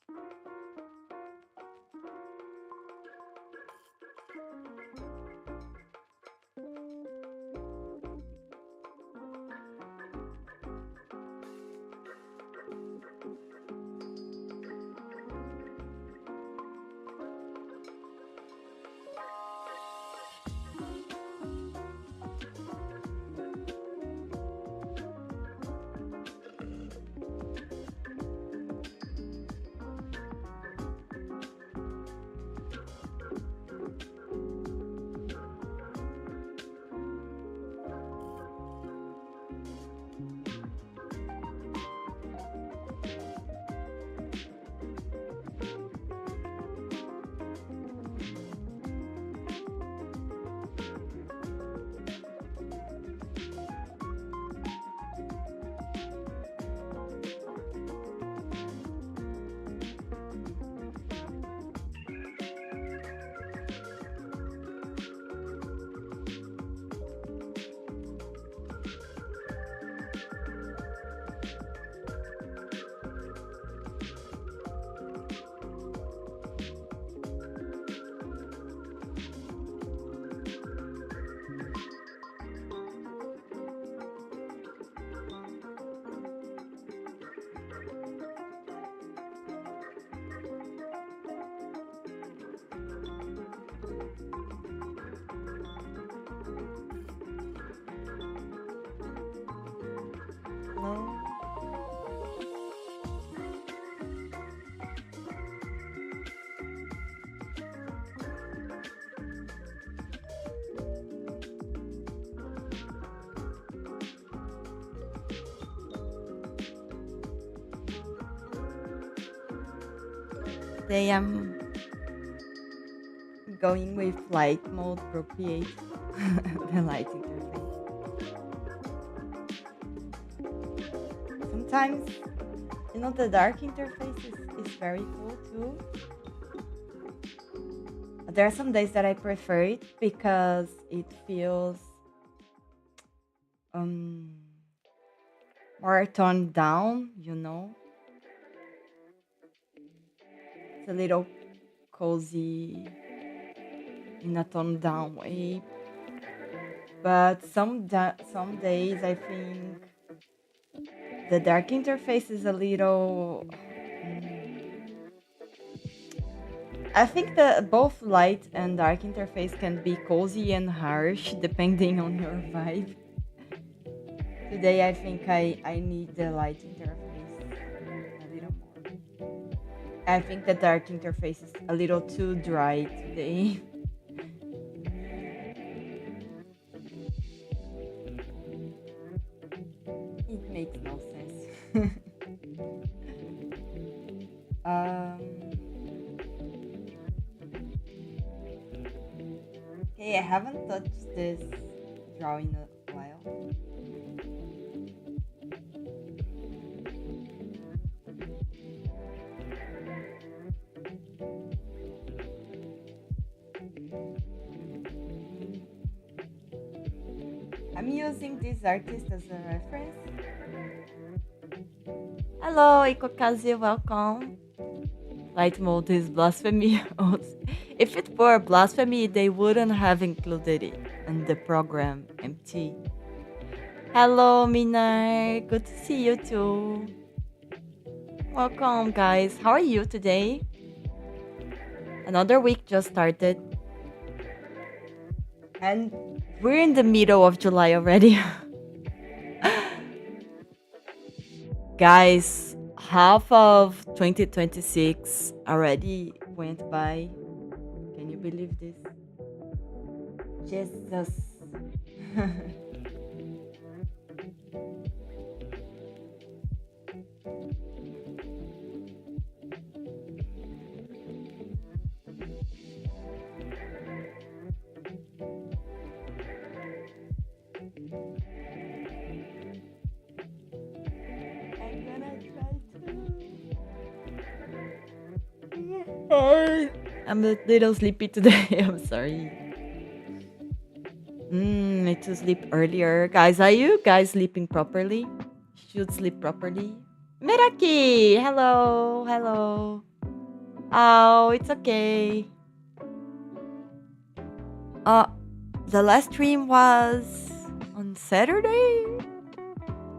Hello. Today I'm going with light mode Procreate, the light interface. Sometimes, the dark interface is very cool too. There are some days that I prefer it because it feels um more toned down, It's a little cozy in a toned down way. But some days I think the dark interface is a little. I think that both light and dark interface can be cozy and harsh depending on your vibe. Today I think I need the light interface a little more. I think the dark interface is a little too dry today. It makes no sense. Okay, I haven't touched this drawing in a while. I'm using this artist as a reference. Hello, Ikokazi, welcome. Light mode is blasphemy. If it were blasphemy, they wouldn't have included it in the program MT. Hello, Minar. Good to see you too. Welcome, guys. How are you today? Another week just started. And we're in the middle of July already. Guys, half of 2026 already went by. Can you believe this? Jesus. I'm a little sleepy today. I'm sorry. Need to sleep earlier. Guys, are you guys sleeping properly? Should sleep properly. Meraki! Hello! Hello! Oh, it's okay. Uh, the last stream was on Saturday?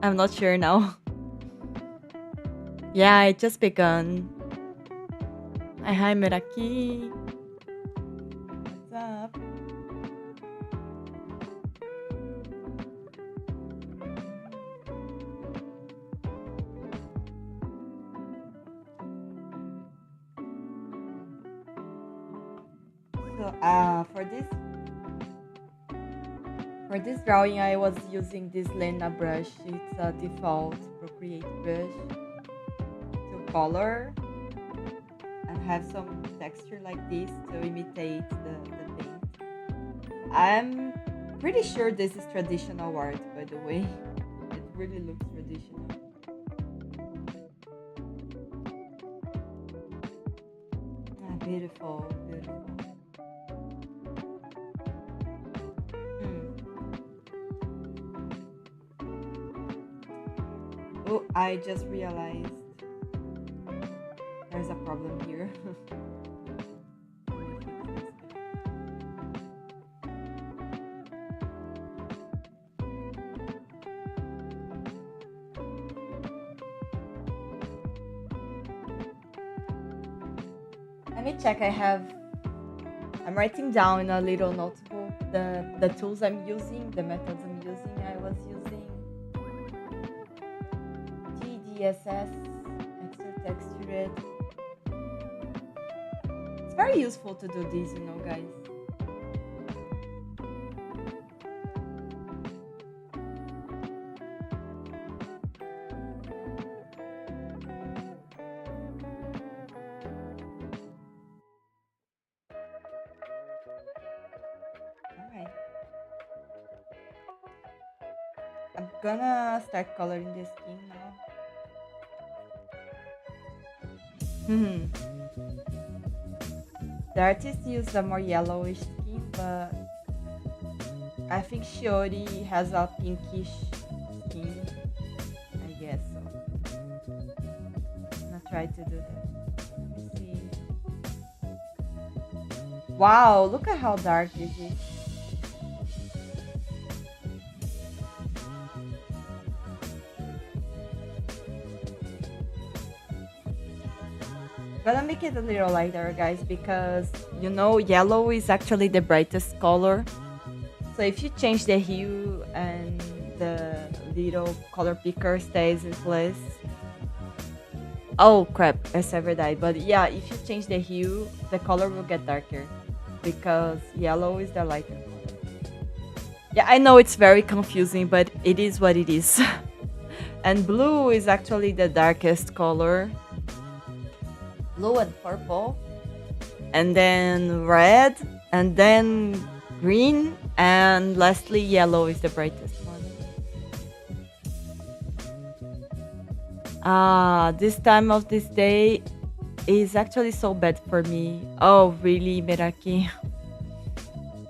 I'm not sure now. Yeah, it just begun. Hi, Meraki. What's up? So, for this drawing, I was using this Lena brush. It's a default Procreate brush to color and have some texture like this to imitate the paint. I'm pretty sure this is traditional art, by the way. It really looks traditional. Ah, beautiful, beautiful. Hmm. Oh, I just realized there's a problem here. Let me fix this. Let me check. I'm writing down in a little notebook the tools I'm using, the methods I'm using. I was using TDSS, extra textured. It's very useful to do this, guys. All right. I'm gonna start coloring the skin now. Hmm. The artist used a more yellowish skin, but I think Shiori has a pinkish skin. I guess so. I'm gonna try to do that. Let me see. Wow, look at how dark this is. Gonna make it a little lighter, guys, because yellow is actually the brightest color. So if you change the hue and the little color picker stays in place. Oh crap, I ever died. But yeah, if you change the hue, the color will get darker because yellow is the lighter color. Yeah, I know it's very confusing, but it is what it is. And blue is actually the darkest color. Blue and purple. And then red. And then green. And lastly, yellow is the brightest one. This time of this day is actually so bad for me. Oh, really, Meraki?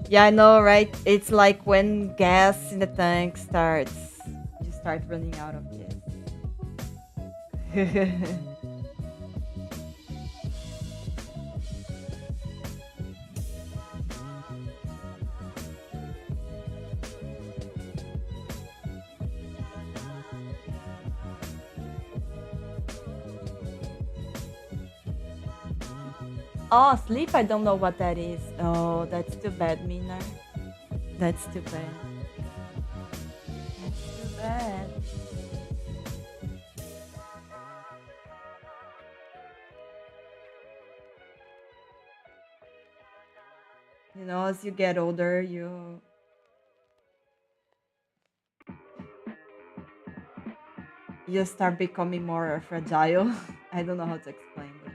Yeah, I know, right? It's like when gas in the tank starts, you start running out of gas. Oh, sleep? I don't know what that is. Oh, that's too bad, Mina. That's too bad. That's too bad. As you get older, you start becoming more fragile. I don't know how to explain that.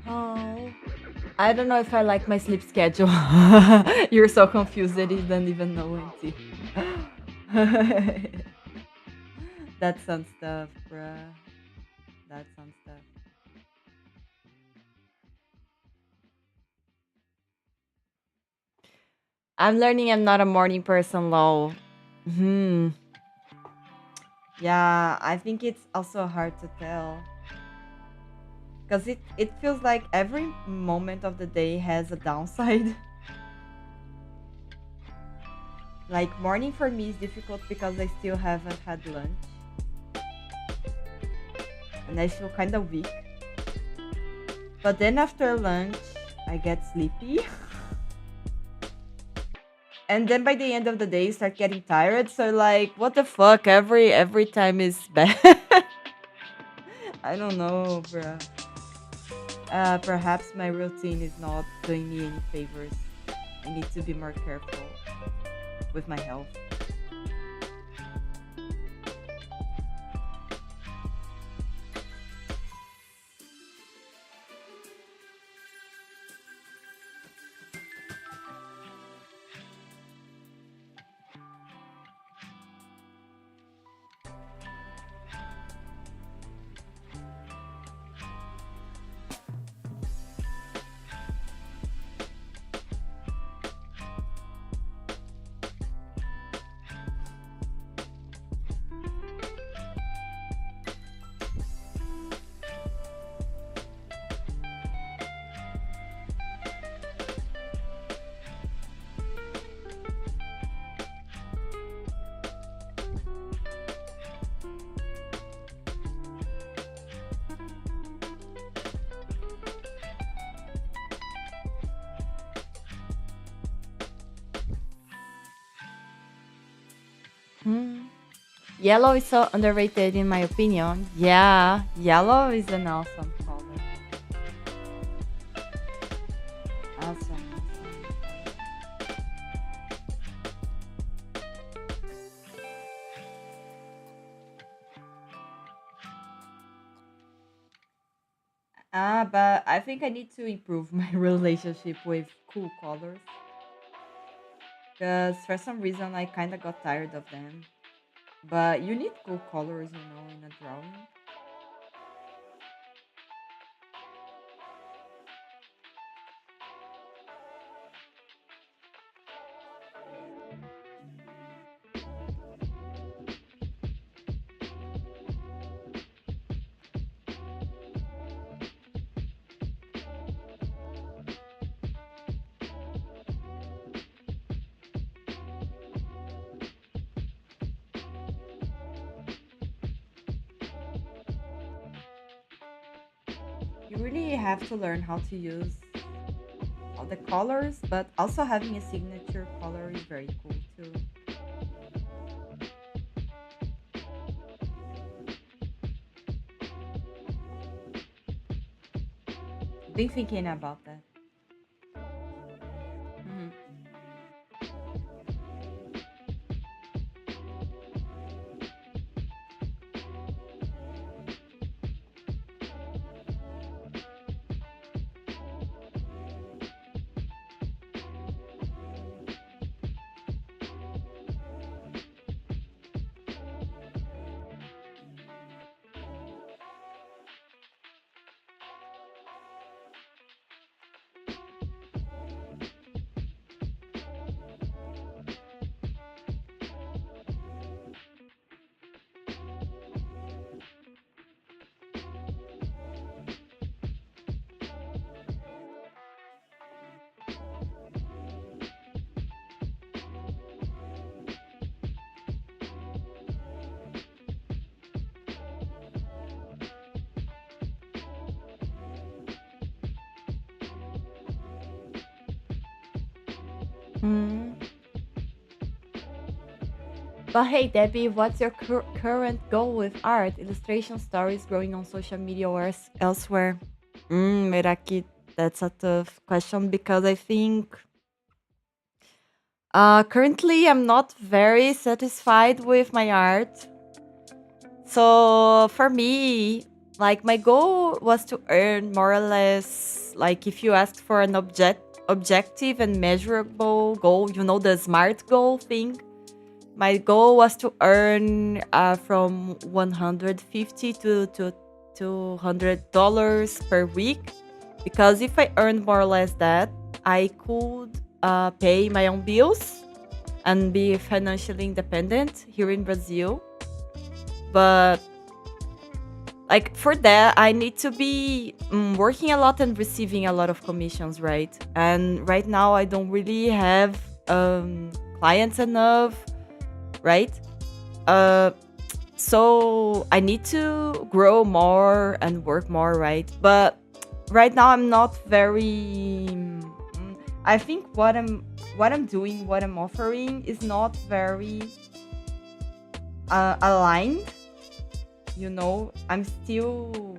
Oh, I don't know if I like my sleep schedule. You're so confused that you don't even know, Auntie. That's some stuff, bruh. That's some stuff. I'm learning I'm not a morning person, lol. Hmm. Yeah, I think it's also hard to tell. Because it feels like every moment of the day has a downside. Like morning for me is difficult because I still haven't had lunch and I feel kind of weak. But then after lunch, I get sleepy. And then by the end of the day, you start getting tired. So like, what the fuck? Every time is bad. I don't know, bruh. Perhaps my routine is not doing me any favors. I need to be more careful with my health. Hmm. Yellow is so underrated in my opinion. Yeah, yellow is an awesome color. Awesome, awesome. But I think I need to improve my relationship with cool colors. Because for some reason I kind of got tired of them. But you need cool colors, in a drawing. You really have to learn how to use all the colors, but also having a signature color is very cool too. Been thinking about that. Mhm. Mm. But hey, Debbie, what's your current goal with art, illustration, stories, growing on social media or elsewhere? Meraki, that's a tough question because I think currently I'm not very satisfied with my art. So for me, Like my goal was to earn more or less, like if you ask for an objective and measurable goal, you know, the smart goal thing. My goal was to earn from 150 to $200 per week, because if I earned more or less that, I could pay my own bills and be financially independent here in Brazil. But like for that, I need to be working a lot and receiving a lot of commissions, right? And right now, I don't really have clients enough, right? Uh, so I need to grow more and work more, right? But right now, I'm not very. I think what I'm doing, what I'm offering, is not very aligned. You know, I'm still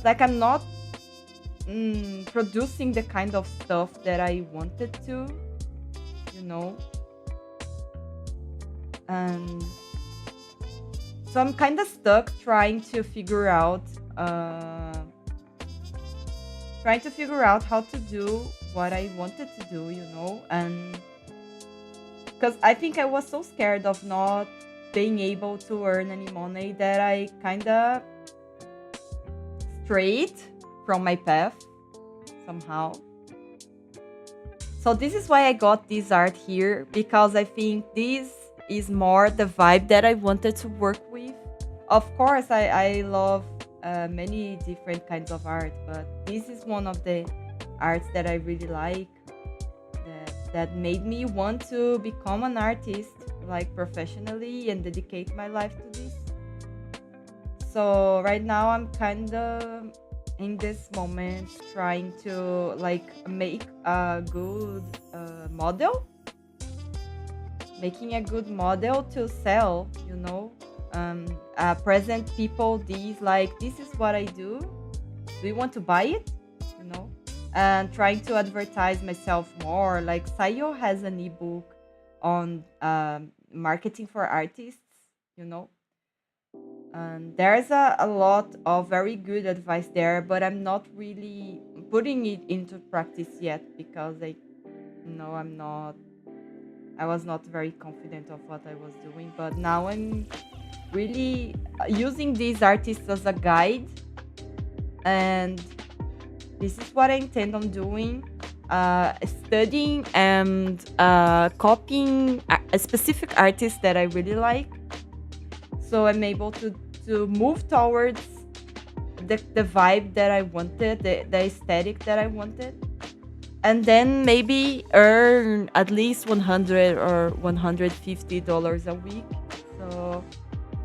like I'm not producing the kind of stuff that I wanted to. You know, and so I'm kind of stuck trying to figure out how to do what I wanted to do, you know, and because I think I was so scared of not being able to earn any money that I kind of strayed from my path somehow. So this is why I got this art here, because I think this is more the vibe that I wanted to work with. Of course, I love many different kinds of art, but this is one of the arts that I really like, that made me want to become an artist, like professionally, and dedicate my life to this. So right now I'm kind of in this moment trying to like make a good model, making a good model to sell, you know, present people these, like, this is what I do you want to buy it, you know, and trying to advertise myself more. Like Sayo has an ebook on marketing for artists, you know, and there's a lot of very good advice there, but I'm not really putting it into practice yet, because I was not very confident of what I was doing. But now I'm really using these artists as a guide, and this is what I intend on doing, studying and copying a specific artist that I really like, so I'm able to move towards the vibe that I wanted, the aesthetic that I wanted, and then maybe earn at least 100 or $150 a week, so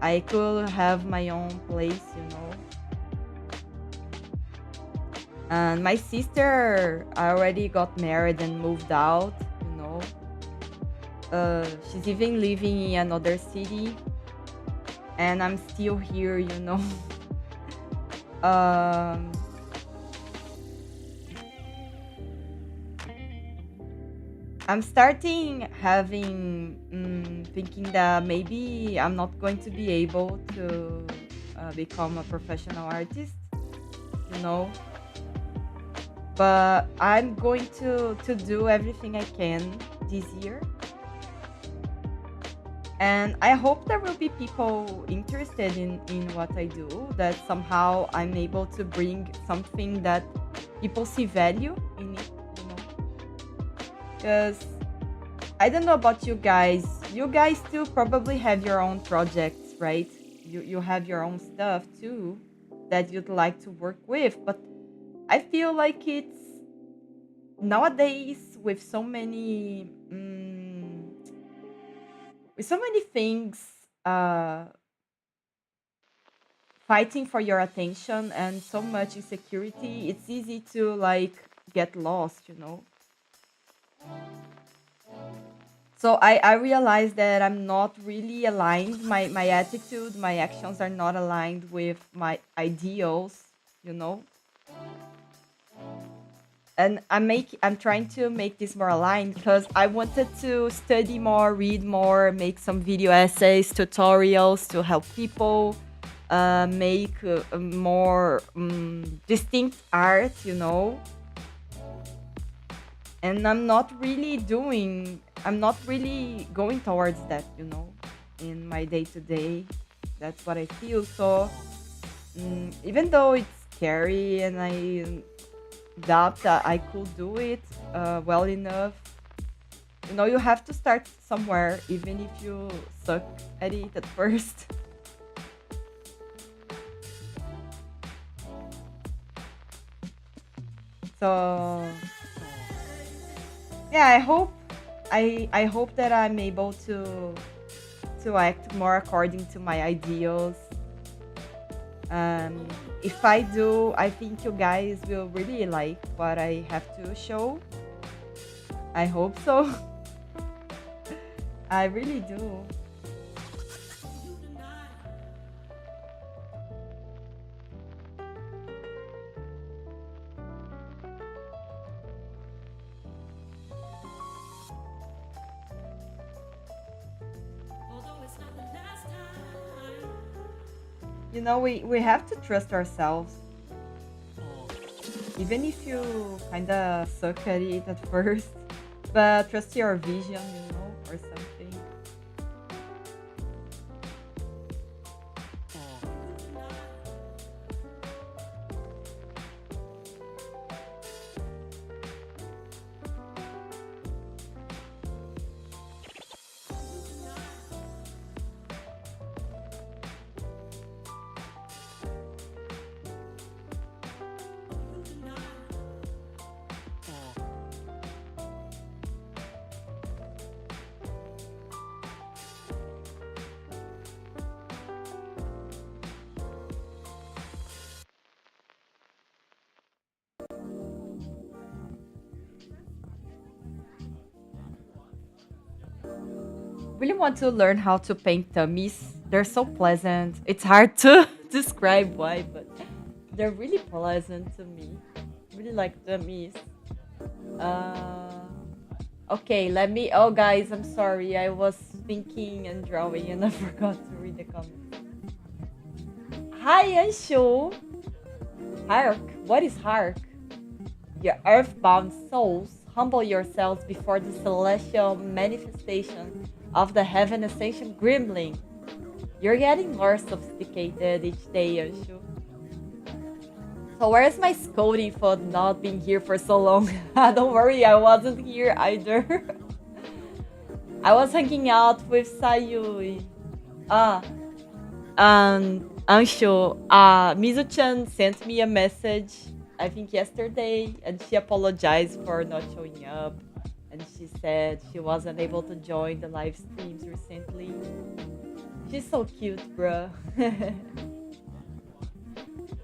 I could have my own place, you know. And my sister already got married and moved out, you know. She's even living in another city, and I'm still here, you know. um, I'm starting having thinking that maybe I'm not going to be able to become a professional artist, you know. But I'm going to do everything I can this year, and I hope there will be people interested in what I do, that somehow I'm able to bring something that people see value in it, you know. Because I don't know about you guys. You guys too probably have your own projects, right? You have your own stuff too that you'd like to work with, but I feel like it's nowadays with so many things uh, fighting for your attention and so much insecurity, it's easy to like get lost, you know. So I realized that I'm not really aligned. My attitude, my actions are not aligned with my ideals, you know. And I'm trying to make this more aligned, because I wanted to study more, read more, make some video essays, tutorials to help people, make a more distinct art, and I'm not really going towards that, in my day to day. That's what I feel. So even though it's scary and I doubt that I could do it well enough, you have to start somewhere, even if you suck at it at first. So yeah, I hope that I'm able to act more according to my ideals. Um, if I do, I think you guys will really like what I have to show. I hope so. I really do. We have to trust ourselves, even if you kind of suck at it at first, but trust your vision, or something. Really want to learn how to paint tummies. They're so pleasant. It's hard to describe why, but they're really pleasant to me. Really like tummies. Uh, okay, let me. Oh, guys, I'm sorry. I was thinking and drawing and I forgot to read the comments. Hi, Anshu. Hark. What is hark? Your earthbound souls, humble yourselves before the celestial manifestation of the heaven ascension gremlin. You're getting more sophisticated each day, Anshu. So where's my scolding for not being here for so long? Don't worry, I wasn't here either. I was hanging out with Sayui. Ah, Anshu, Mizu-chan sent me a message, I think yesterday, and she apologized for not showing up. And she said she wasn't able to join the live streams recently. She's so cute, bruh.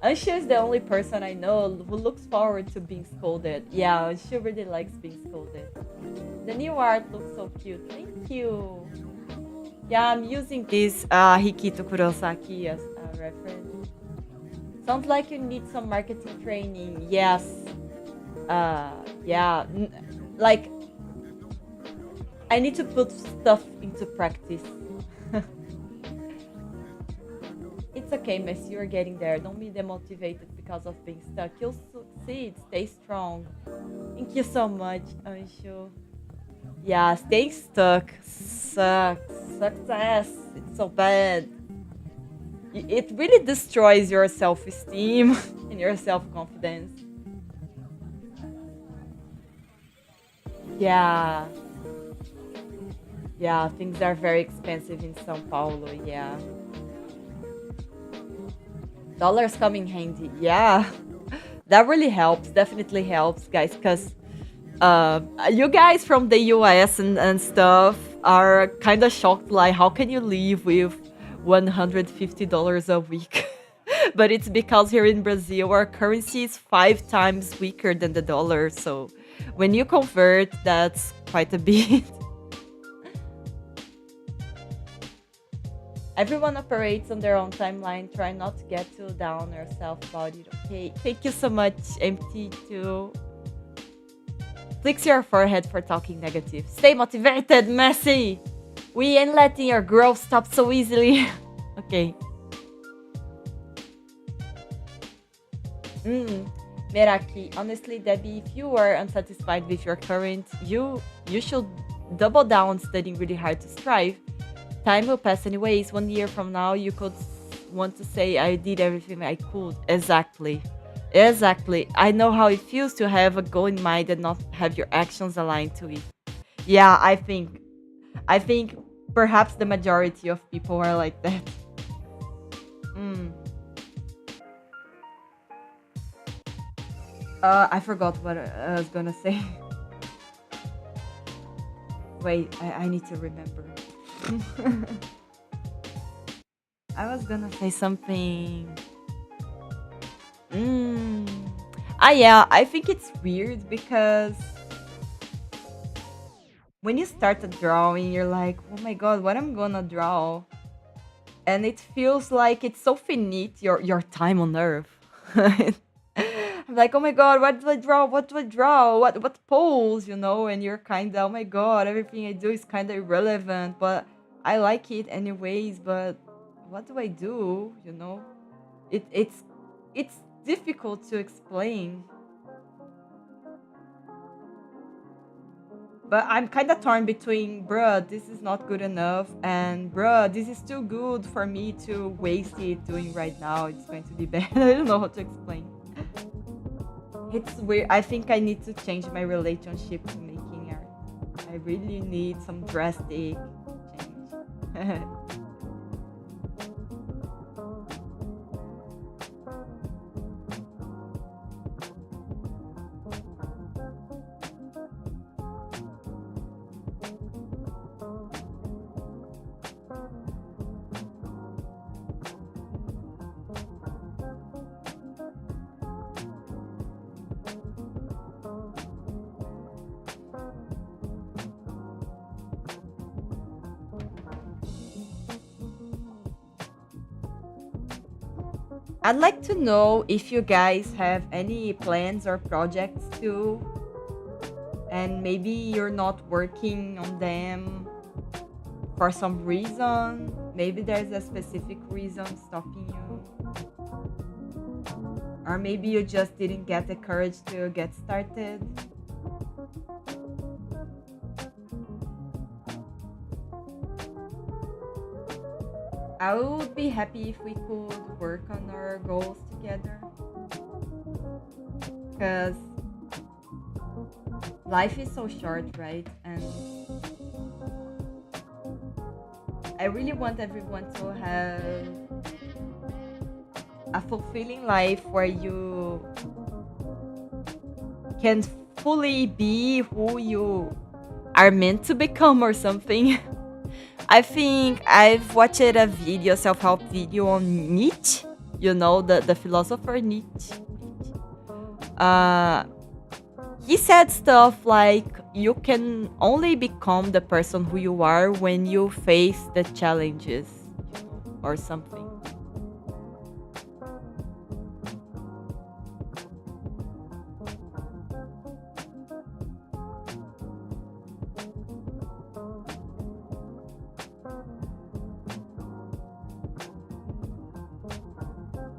Anshu is the only person I know who looks forward to being scolded. Yeah, she really likes being scolded. The new art looks so cute. Thank you. Yeah, I'm using this Hikito Kurosaki as a reference. Sounds like you need some marketing training. Yes. Yeah. Like, I need to put stuff into practice. It's okay, Messi, you're getting there. Don't be demotivated because of being stuck. You'll succeed. Stay strong. Thank you so much, Anshu. Yeah, staying stuck sucks. Success. It's so bad. It really destroys your self-esteem and your self-confidence. Yeah. Yeah, things are very expensive in São Paulo. Yeah. Dollars come in handy. Yeah. That really helps. Definitely helps, guys, because you guys from the US and stuff are kind of shocked. Like, how can you live with $150 a week? But it's because here in Brazil, our currency is 5 times weaker than the dollar. So when you convert, that's quite a bit. Everyone operates on their own timeline. Try not to get too down or self-bodied. Okay, thank you so much, MT2. Flicks your forehead for talking negative. Stay motivated, Messi! We ain't letting your growth stop so easily. Okay. Mm. Meraki, honestly, Debbie, if you are unsatisfied with your current, you should double down studying really hard to strive. Time will pass anyways. 1 year from now, you could want to say, I did everything I could. Exactly. Exactly. I know how it feels to have a goal in mind and not have your actions aligned to it. Yeah, I think perhaps the majority of people are like that. Mm. I forgot what I was gonna say. Wait, I need to remember. I was gonna say something. Mm. Yeah, I think it's weird because when you start a drawing, you're like, oh my god, what I'm gonna draw? And it feels like it's so finite, your time on Earth. I'm like, oh my god, what do I draw? What do I draw? What pose, you know? And you're kind of, oh my god, everything I do is kind of irrelevant, but I like it anyways. But what do I do? You know, it's difficult to explain. But I'm kind of torn between, bruh, this is not good enough, and bruh, this is too good for me to waste it doing right now. It's going to be bad. I don't know how to explain. It's weird. I think I need to change my relationship to making art. I really need some drastic change. I'd like to know if you guys have any plans or projects too, and maybe you're not working on them for some reason. Maybe there's a specific reason stopping you, or maybe you just didn't get the courage to get started. I would be happy if we could work on our goals together, because life is so short, right? And I really want everyone to have a fulfilling life where you can fully be who you are meant to become or something. I think I've watched a video, self-help video on Nietzsche, you know, the philosopher Nietzsche. Uh, he said stuff like, you can only become the person who you are when you face the challenges, you know, or something.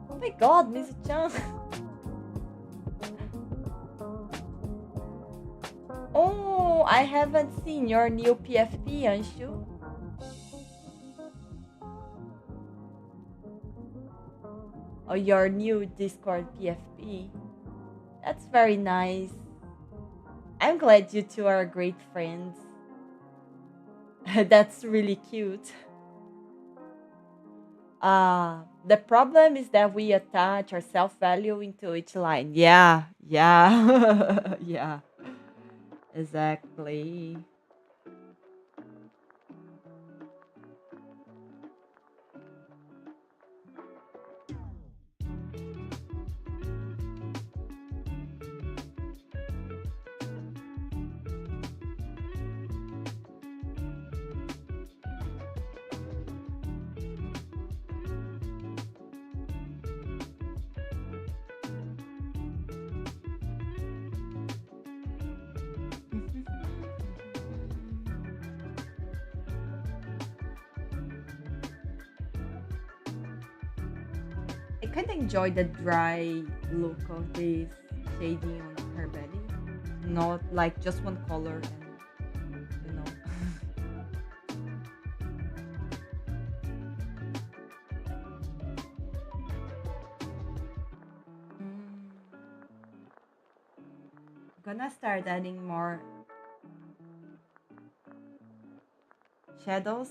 Oh my god, Mizu-chan. Oh, I haven't seen your new PFP, Anshu. Or your new Discord PFP. That's very nice. I'm glad you two are great friends. That's really cute. The problem is that we attach our self-value into each line. Yeah, yeah, yeah, exactly. kind of enjoy the dry look of this shading on her belly, not like just one color and you know. Gonna start adding more shadows.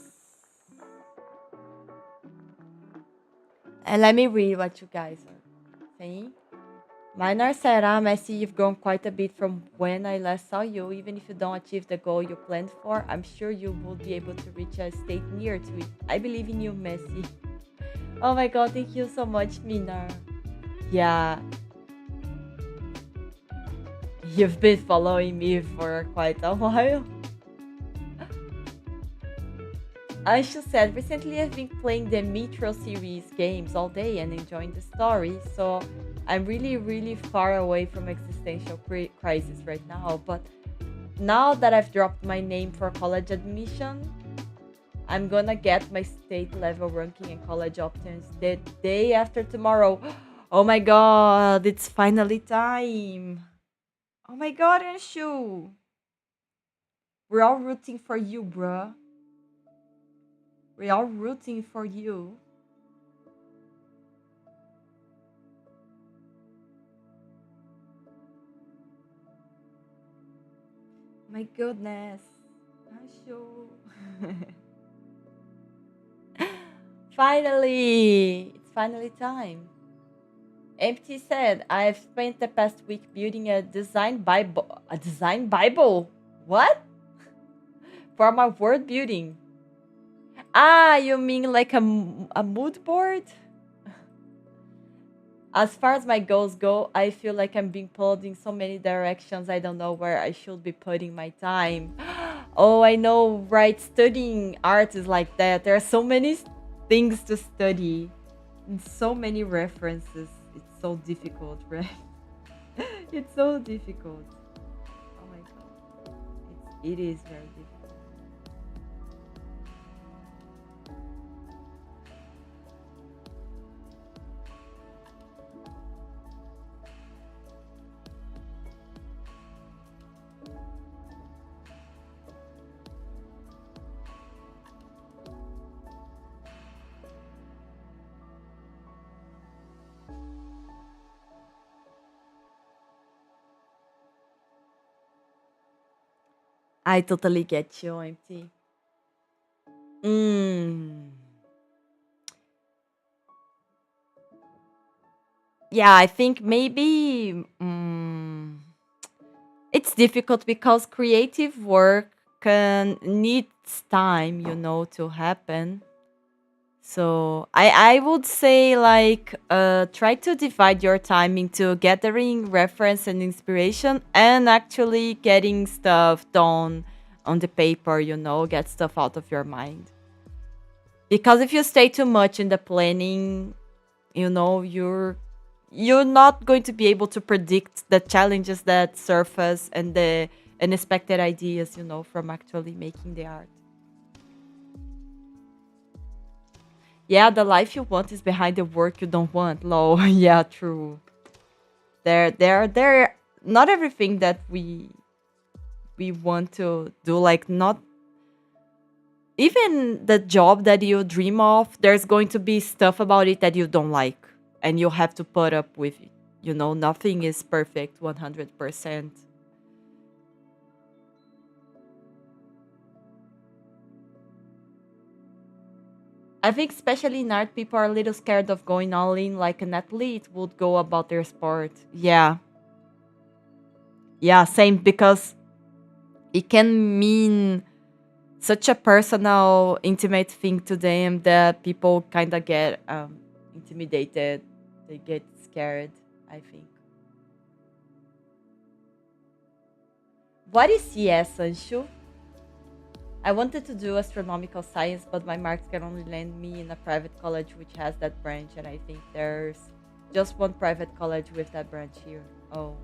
And let me read what you guys are saying. Minor Sarah, I see you've grown quite a bit from when I last saw you. Even if you don't achieve the goal you planned for, I'm sure you will be able to reach a state near to it. I believe in you, Messi. Oh my god, thank you so much, Mina. Yeah, you've been following me for quite a while. Anshu said, recently I've been playing the Metro series games all day and enjoying the story, so I'm really far away from existential crisis right now. But now that I've dropped my name for college admission, I'm gonna get my state level ranking and college options the day after tomorrow. Oh my god, it's finally time. Oh my god, Anshu. We're all rooting for you, bruh. We're all rooting for you. My goodness. Anshu. Finally! It's finally time. Empty said, I've spent the past week building a design Bible. A design Bible? What? For my word building. Ah, you mean like a mood board? As far as my goals go, I feel like I'm being pulled in so many directions. I don't know where I should be putting my time. Oh, I know, right? Studying art is like that. There are so many things to study and so many references. It's so difficult, right? It's so difficult. Oh my god. It is very difficult. I totally get you, MT. Mm. Yeah, I think maybe it's difficult because creative work can needs time, to happen. So I would say like try to divide your time into gathering reference and inspiration and actually getting stuff done on the paper, get stuff out of your mind. Because if you stay too much in the planning, you're not going to be able to predict the challenges that surface and the unexpected ideas, from actually making the art. Yeah, the life you want is behind the work you don't want. Lol. Yeah, true. There. Not everything that we want to do, like not even the job that you dream of. There's going to be stuff about it that you don't like, and you have to put up with it. Nothing is perfect 100%. I think especially in art, people are a little scared of going all in like an athlete would go about their sport. Yeah. Yeah, same, because it can mean such a personal, intimate thing to them that people kind of get intimidated. They get scared, I think. What is CS, Anshu? I wanted to do astronomical science, but my marks can only land me in a private college which has that branch, and I think there's just one private college with that branch here. Oh.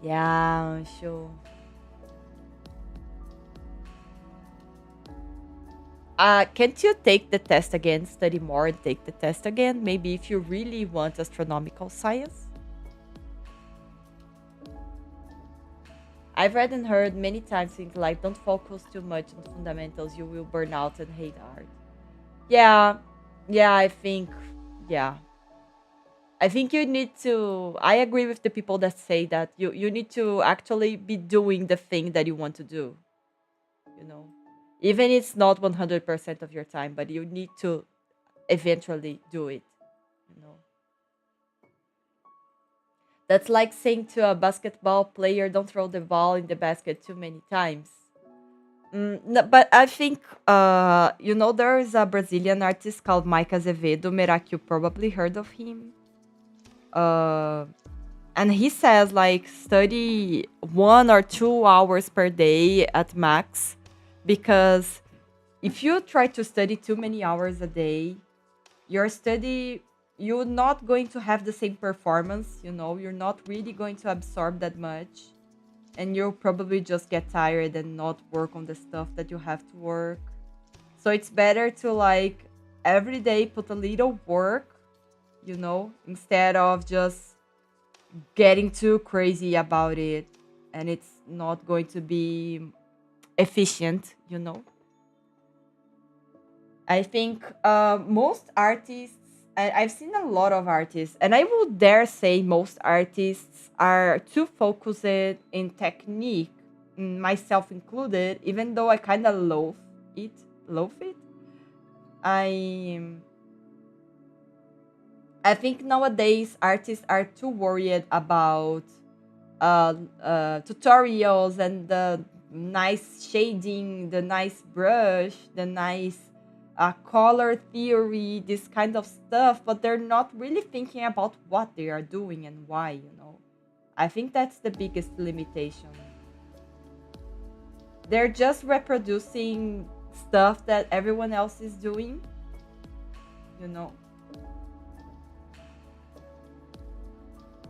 Yeah, sure. Can't you take the test again, study more and take the test again? Maybe if you really want astronomical science. I've read and heard many times things like don't focus too much on fundamentals, you will burn out and hate art. Yeah, yeah, yeah. I think you need to. I agree with the people that say that you need to actually be doing the thing that you want to do. You know, even it's not 100% of your time, but you need to eventually do it. You know, that's like saying to a basketball player, "Don't throw the ball in the basket too many times." No, but I think there is a Brazilian artist called Mike Azevedo. Merak, you probably heard of him. Uh, and he says like study 1 or 2 hours per day at max, because if you try to study too many hours a day, your study you're not going to have the same performance. You're not really going to absorb that much, and you'll probably just get tired and not work on the stuff that you have to work. So it's better to like every day put a little work, instead of just getting too crazy about it, and it's not going to be efficient. I think most artists, I've seen a lot of artists, and I would dare say most artists are too focused in technique, myself included, even though I kind of it, loaf it. I I think nowadays artists are too worried about tutorials and the nice shading, the nice brush, the nice color theory, this kind of stuff, but they're not really thinking about what they are doing and why. I think that's the biggest limitation. They're just reproducing stuff that everyone else is doing, you know,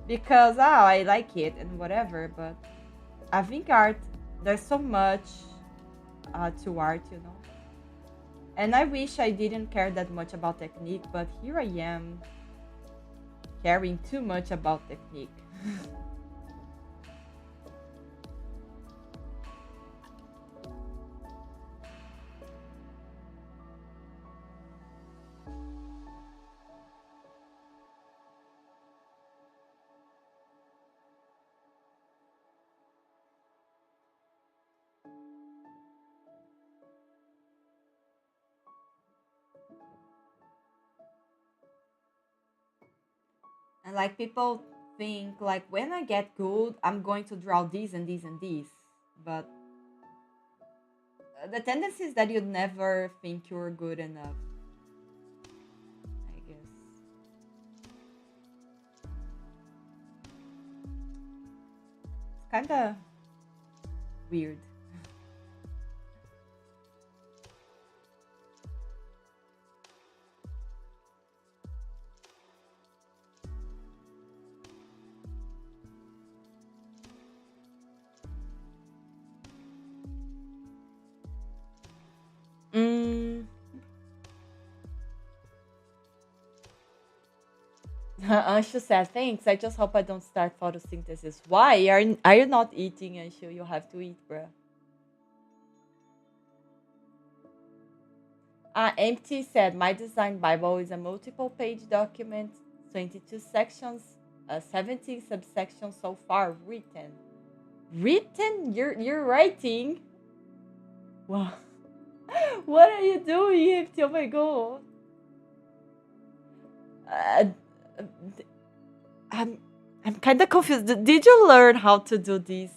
because I like it and whatever, but I think art, there's so much to art. And I wish I didn't care that much about technique, but here I am caring too much about technique. And like people think like when I get good, I'm going to draw these and these and these. But the tendency is that you never think you're good enough, I guess. It's kind of weird. Mm. Anshu said, thanks. I just hope I don't start photosynthesis. Why? Are you not eating, Anshu? You have to eat, bruh. Empty said, my design Bible is a multiple page document, 22 sections, 17 subsections so far written. Written? You're writing? Wow. What are you doing, Empty? Oh my god. Uh, I'm I'm kind of confused. Did you learn how to do this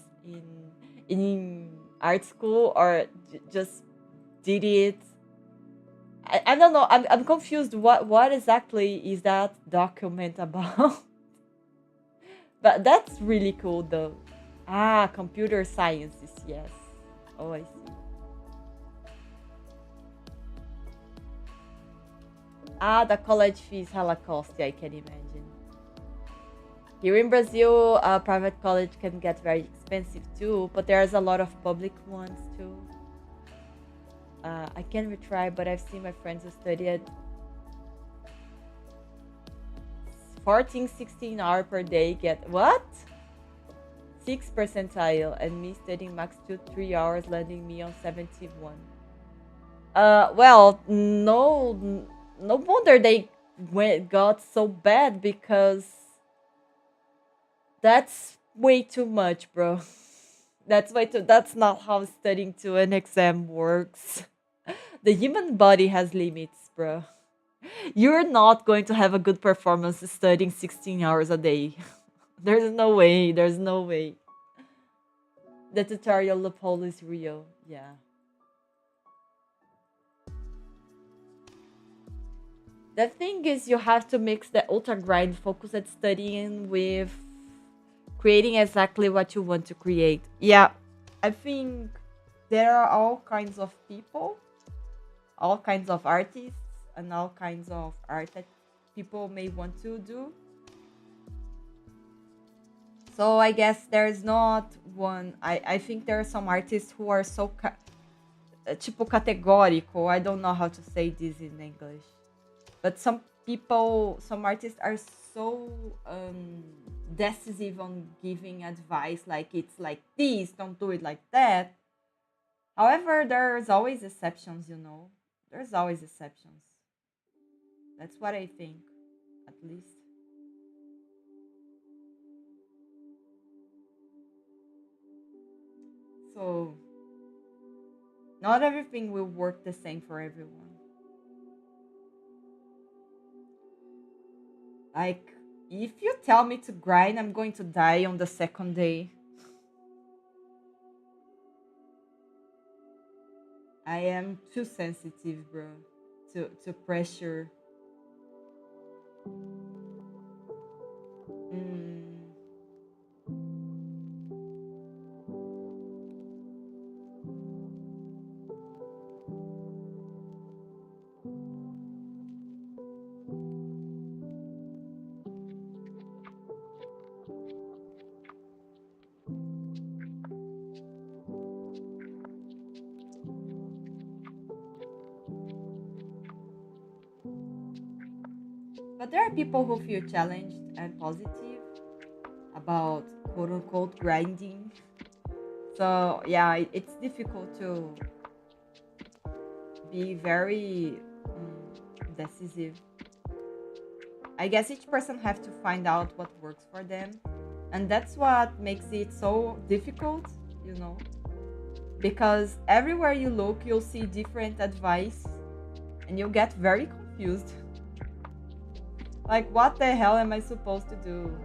in art school, or just did it? I don't know. I'm confused. What exactly is that document about? But that's really cool, though. Computer sciences. Yes. Oh, I see. The college fees hella costly. I can imagine. Here in Brazil, private college can get very expensive too, but there's a lot of public ones too. I can retry, but I've seen my friends who study at 14, 16 hours per day get what? 6 percentile, and me studying max 2, 3 hours, landing me on 71. Well, no wonder they got so bad because that's way too much, bro. That's way too. That's not how studying to an exam works. The human body has limits, bro. You're not going to have a good performance studying 16 hours a day. There's no way. There's no way. The tutorial loophole is real. Yeah. The thing is, you have to mix the ultra grind focused studying with creating exactly what you want to create. Yeah, I think there are all kinds of people, all kinds of artists, and all kinds of art that people may want to do. So I guess there's not one. I think there are some artists who are so tipo categórico. I don't know how to say this in English. But some people, some artists are so decisive on giving advice, like it's like this, don't do it like that. However, there's always exceptions, you know. There's always exceptions. That's what I think, at least. So, not everything will work the same for everyone. Like, if you tell me to grind, I'm going to die on the second day. I am too sensitive, bro, to pressure. Mm. But there are people who feel challenged and positive about quote unquote grinding. So yeah, it's difficult to be very decisive. I guess each person have to find out what works for them, and that's what makes it so difficult, you know, because everywhere you look, you'll see different advice, and you'll get very confused. Like, what the hell am I supposed to do?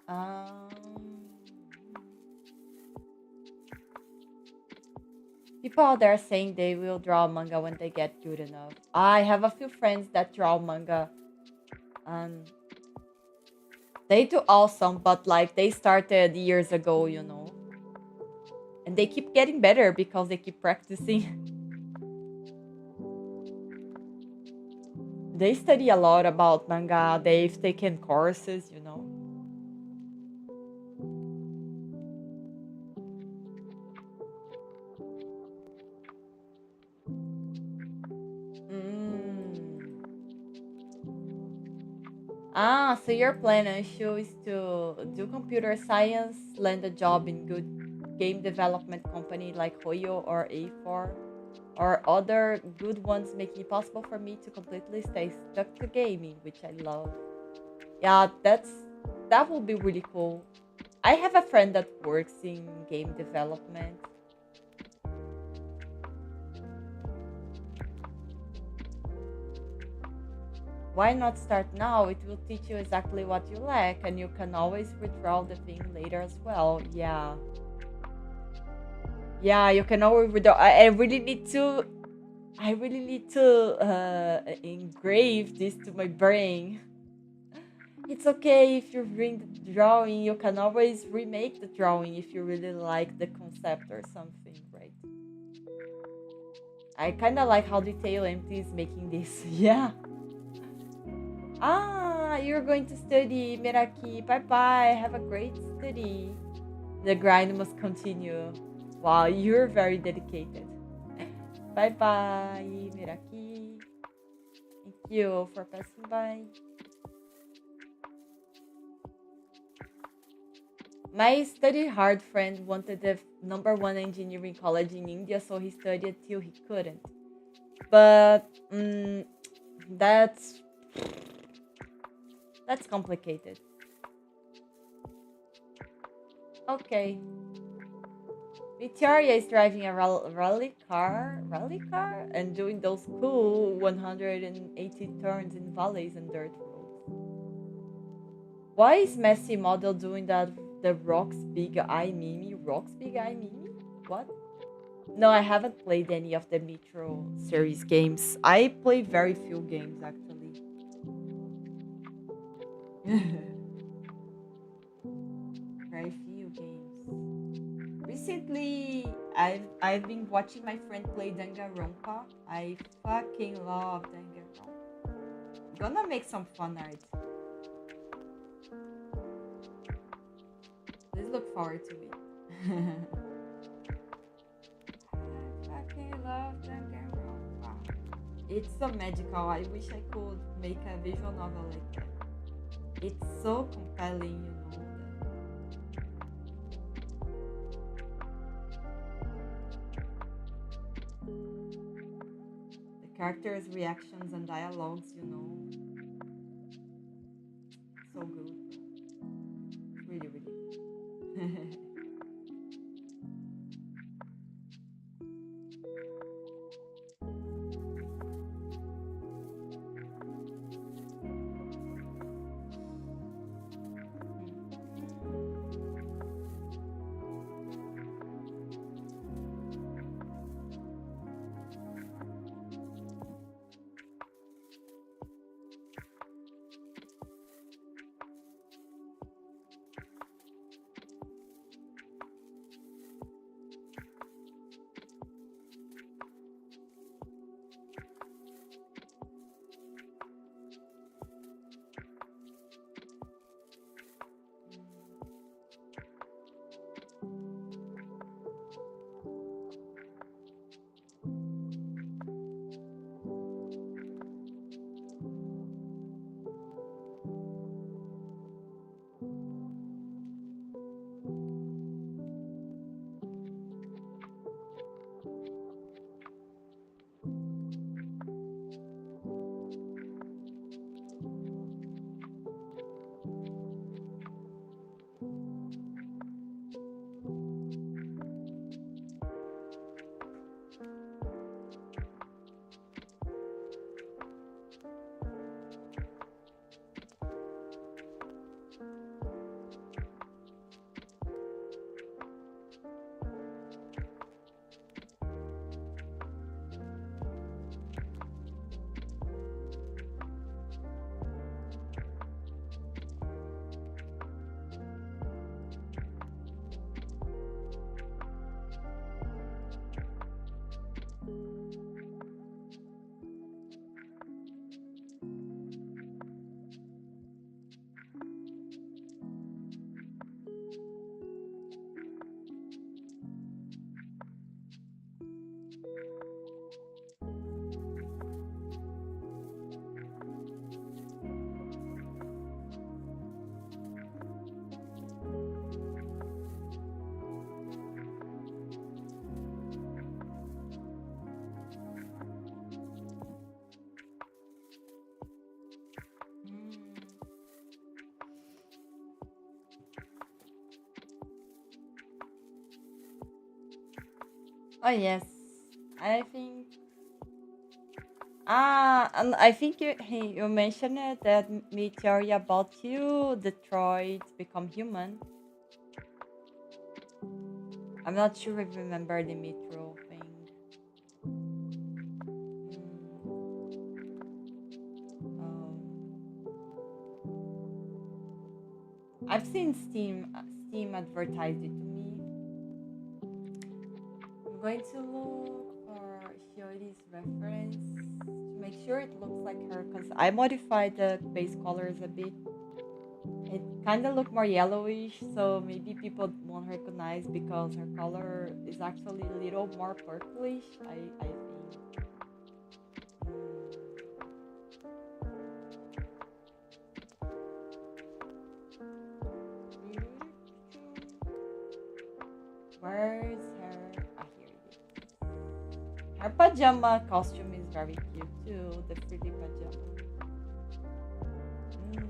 Um, People out there saying they will draw manga when they get good enough. I have a few friends that draw manga, and they do awesome, but like they started years ago, you know, and they keep getting better because they keep practicing. They study a lot about manga. They've taken courses, you know. Mm. Ah, so your plan, Anshu, is to do computer science, land a job in good game development company like Hoyo or A4, or other good ones, making it possible for me to completely stay stuck to gaming, which I love. Yeah, that will be really cool. I have a friend that works in game development. Why not start now? It will teach you exactly what you lack, and you can always withdraw the thing later as well. Yeah. Yeah, you can always withdraw. I really need to. I really need to engrave this to my brain. It's okay if you bring the drawing. You can always remake the drawing if you really like the concept or something, right? I kind of like how Detail Empty is making this. Yeah. Ah, you're going to study, Meraki. Bye bye. Have a great study. The grind must continue. Wow, you're very dedicated. Bye bye, Meraki. Thank you for passing by. My study hard friend wanted the number one engineering college in India, so he studied till he couldn't. But that's complicated. Okay. Victoria is driving a rally car, and doing those cool 180 turns in valleys and dirt roads. Why is Messi model doing that? The Rock's Big Eye Mimi? Rock's Big Eye Mimi? What? No, I haven't played any of the Metro series games. I play very few games actually. Very few games. Recently, I've been watching my friend play Danganronpa. I fucking love Danganronpa. Gonna make some fun art. Please look forward to it. I fucking love Danganronpa. It's so magical. I wish I could make a visual novel like that. It's so compelling, you know. The characters' reactions and dialogues, you know. So good. Really, really. Oh yes, I think And I think you mentioned it that me theory about you, Detroit become human. I'm not sure if you remember the metro thing. Um, I've seen Steam advertised it to me. I'm going to look for Shiori's reference to make sure it looks like her because I modified the base colors a bit. It kind of look more yellowish, so maybe people won't recognize because her color is actually a little more purplish. I think. Where's her? Ah, here it is. Her pajama costume is very cute too. The frilly pajama. Mm,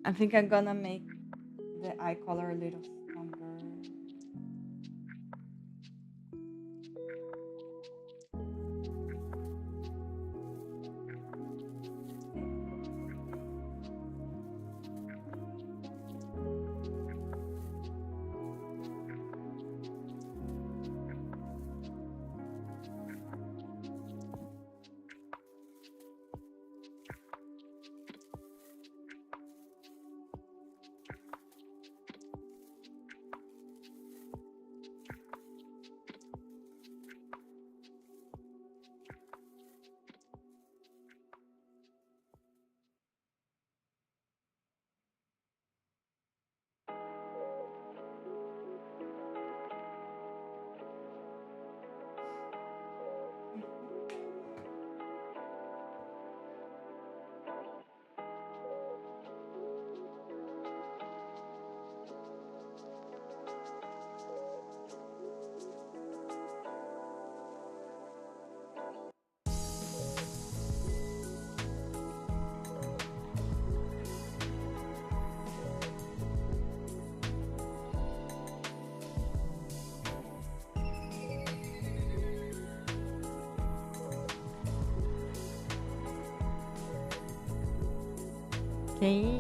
I think I'm gonna make the eye color a little stronger. Okay.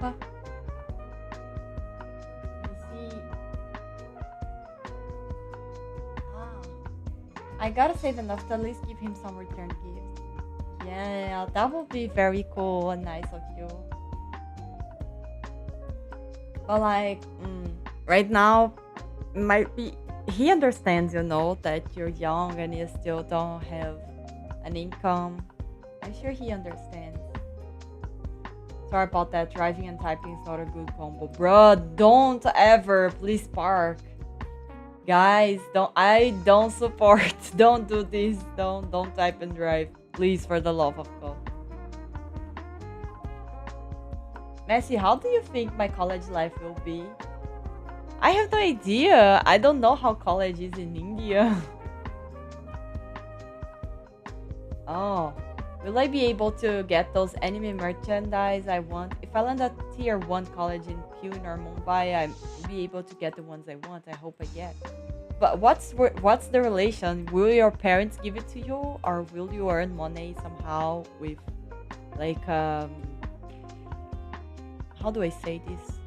Huh. Let me see. Ah, I gotta save enough to at least give him some return gifts. Yeah, that would be very cool and nice of you. But like, right now, might be he understands, that you're young and you still don't have an income. I'm sure he understands. Sorry about that. Driving and typing is not a good combo, bruh. Don't ever, please park, guys. I don't support. Don't do this. Don't type and drive, please, for the love of God. Messi, how do you think my college life will be? I have no idea. I don't know how college is in India. Oh, will I be able to get those anime merchandise I want? If I land at tier 1 college in Pune or Mumbai, I'll be able to get the ones I want. I hope I get. But what's the relation? Will your parents give it to you, or will you earn money somehow with like how do I say this?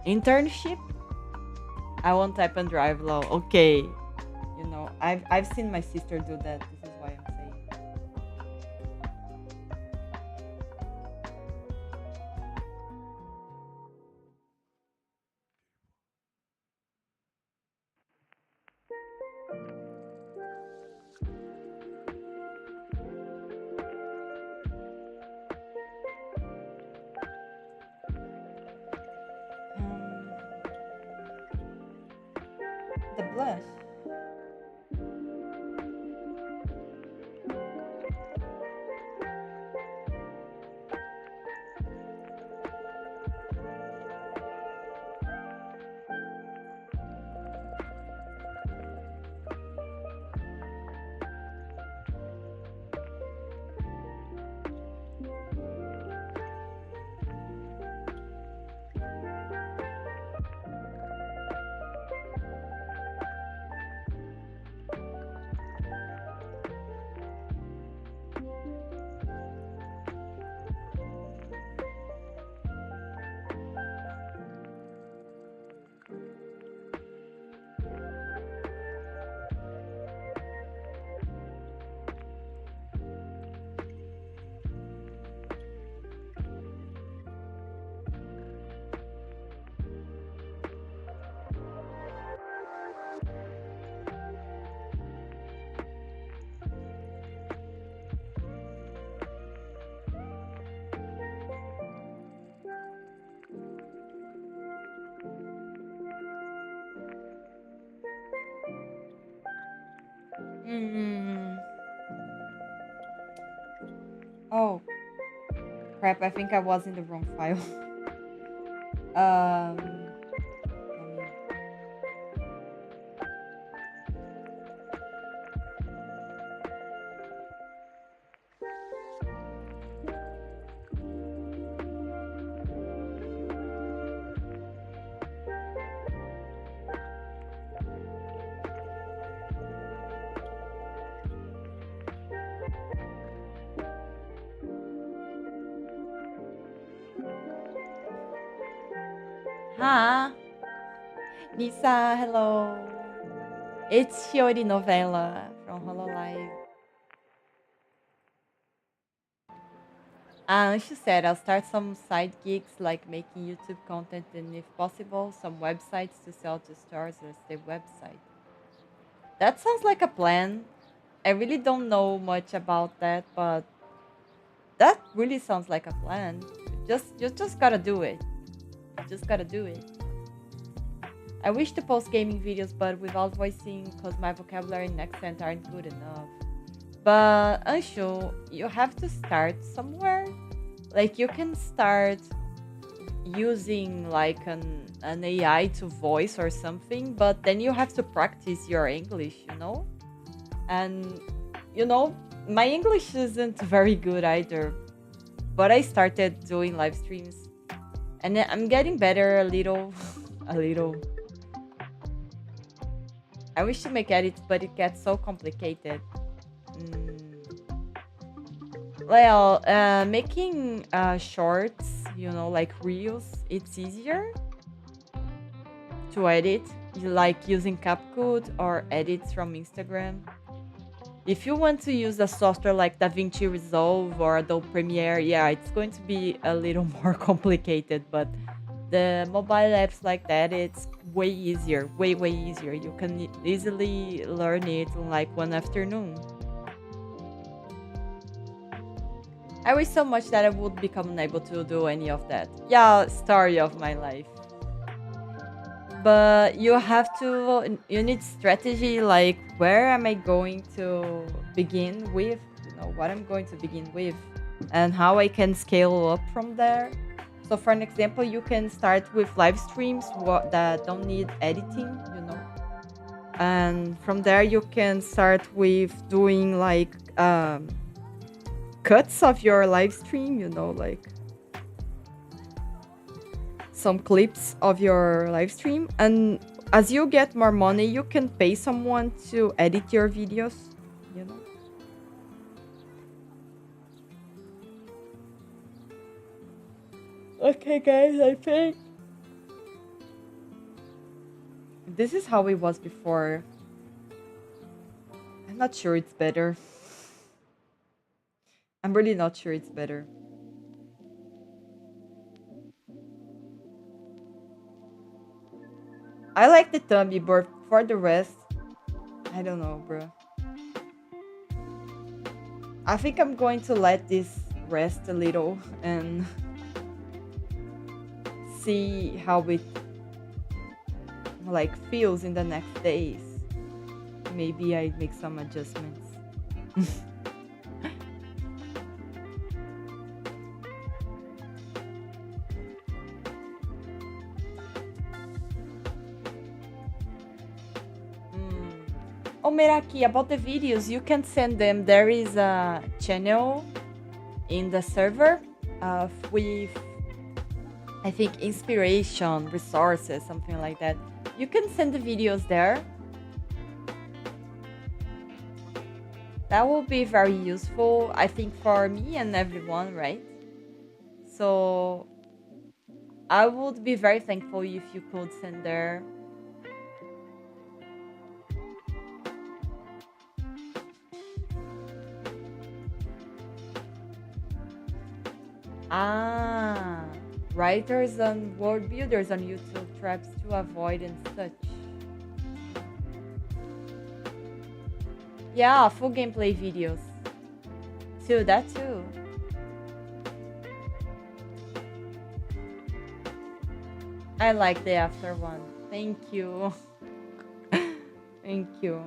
Internship? I won't type and drive low. Okay. I've seen my sister do that. This is why I'm saying. Um, the blush. Mm. Oh, crap. I think I was in the wrong file. um. let me- Huh? Lisa, hello. It's Shiori Novella from Hololive. She said I'll start some side gigs like making YouTube content and, if possible, some websites to sell to stores or the website. That sounds like a plan. I really don't know much about that, but that really sounds like a plan. You just gotta do it. Just gotta do it. I wish to post gaming videos, but without voicing, cause my vocabulary and accent aren't good enough. But Anshu, you have to start somewhere. Like you can start using like an AI to voice or something, but then you have to practice your English. And you know, my English isn't very good either. But I started doing live streams, and I'm getting better a little, a little. I wish to make edits, but it gets so complicated. Mm. Well, making shorts, like reels, it's easier to edit, like using CapCut or edits from Instagram. If you want to use a software like DaVinci Resolve or Adobe Premiere, yeah, it's going to be a little more complicated, but the mobile apps like that, it's way easier, way easier. You can easily learn it in like one afternoon. I wish so much that I would become unable to do any of that. Yeah, story of my life. But you need strategy, like where am I going to begin with, what I'm going to begin with, and how I can scale up from there. So for an example, you can start with live streams that don't need editing. And from there you can start with doing like cuts of your live stream, like some clips of your live stream. And as you get more money, you can pay someone to edit your videos, you know. Okay, guys, I think this is how it was before. I'm not sure it's better. I'm really not sure it's better. I like the tummy, but for the rest, I don't know, bro. I think I'm going to let this rest a little and see how it like feels in the next days. Maybe I make some adjustments. Oh, Meraki, about the videos, you can send them. There is a channel in the server with, I think, inspiration, resources, something like that. You can send the videos there. That will be very useful, I think, for me and everyone, right? So I would be very thankful if you could send there. Ah, writers and world builders on YouTube traps to avoid and such. Yeah, full gameplay videos. Too, that too. I like the after one. Thank you. Thank you.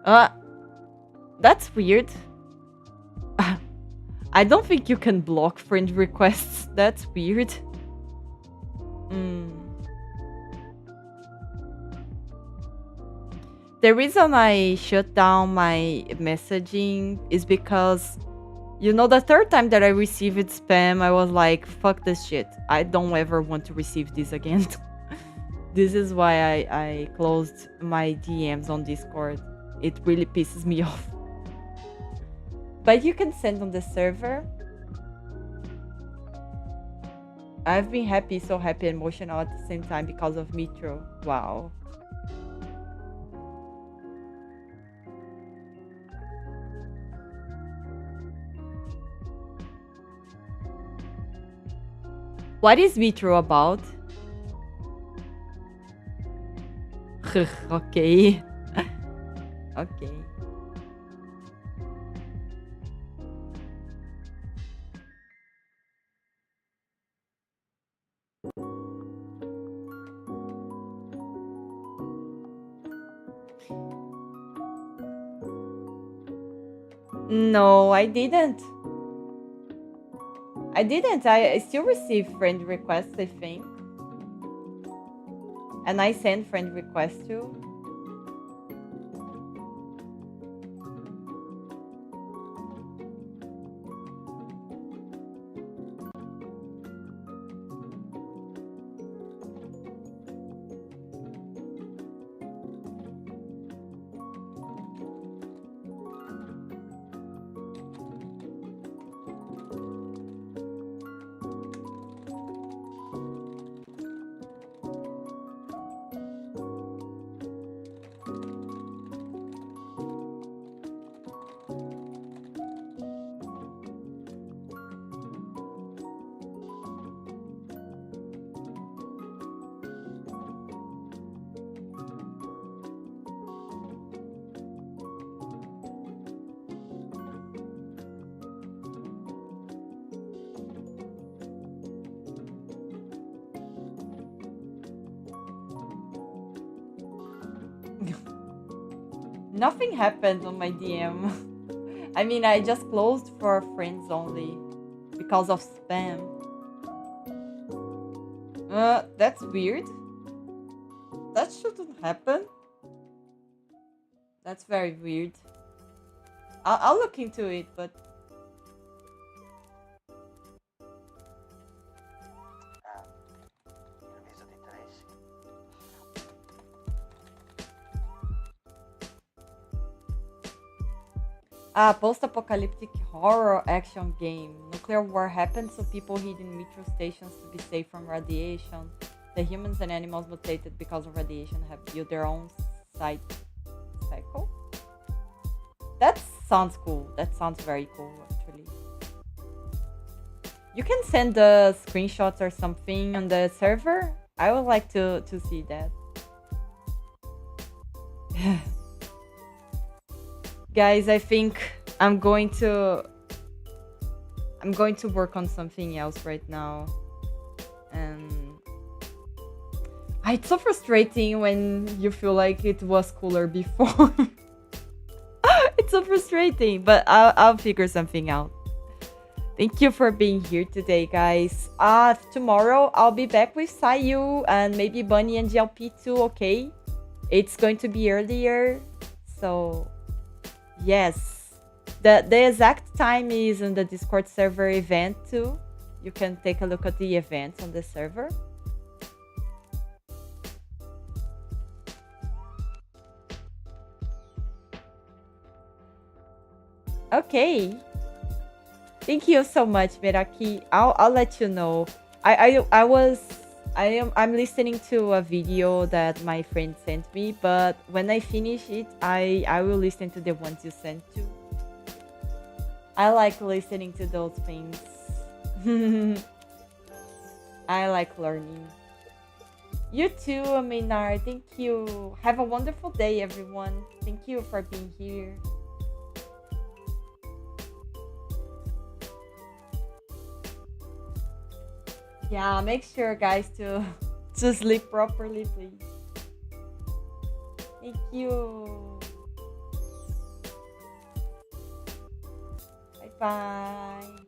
Uh, that's weird. I don't think you can block friend requests. That's weird. Mm. The reason I shut down my messaging is because, the third time that I received spam, I was like, fuck this shit. I don't ever want to receive this again. This is why I closed my DMs on Discord. It really pisses me off. But you can send on the server. I've been happy, so happy and emotional at the same time because of Metro. Wow. What is Metro about? Okay. Okay. No, I didn't. I didn't. I still receive friend requests, I think. And I send friend requests too. Nothing happened on my DM. I mean, I just closed for friends only because of spam. That's weird. That shouldn't happen. That's very weird. I'll look into it, but post-apocalyptic horror action game. Nuclear war happens, so people hid in metro stations to be safe from radiation. The humans and animals mutated because of radiation have built their own cycle. That sounds cool. That sounds very cool, actually. You can send the screenshots or something on the server. I would like to see that. Guys, I think I'm going to work on something else right now. And it's so frustrating when you feel like it was cooler before. It's so frustrating, but I'll figure something out. Thank you for being here today, guys. Tomorrow I'll be back with Sayu and maybe Bunny and GLP too, okay? It's going to be earlier, so yes. The exact time is in the Discord server event too. You can take a look at the events on the server. Okay. Thank you so much, Meraki. I'll let you know. I'm listening to a video that my friend sent me, but when I finish it, I will listen to the ones you sent too. I like listening to those things. I like learning. You too, Aminar. Thank you. Have a wonderful day, everyone. Thank you for being here. Yeah, make sure, guys, to sleep properly, please. Thank you. Bye bye.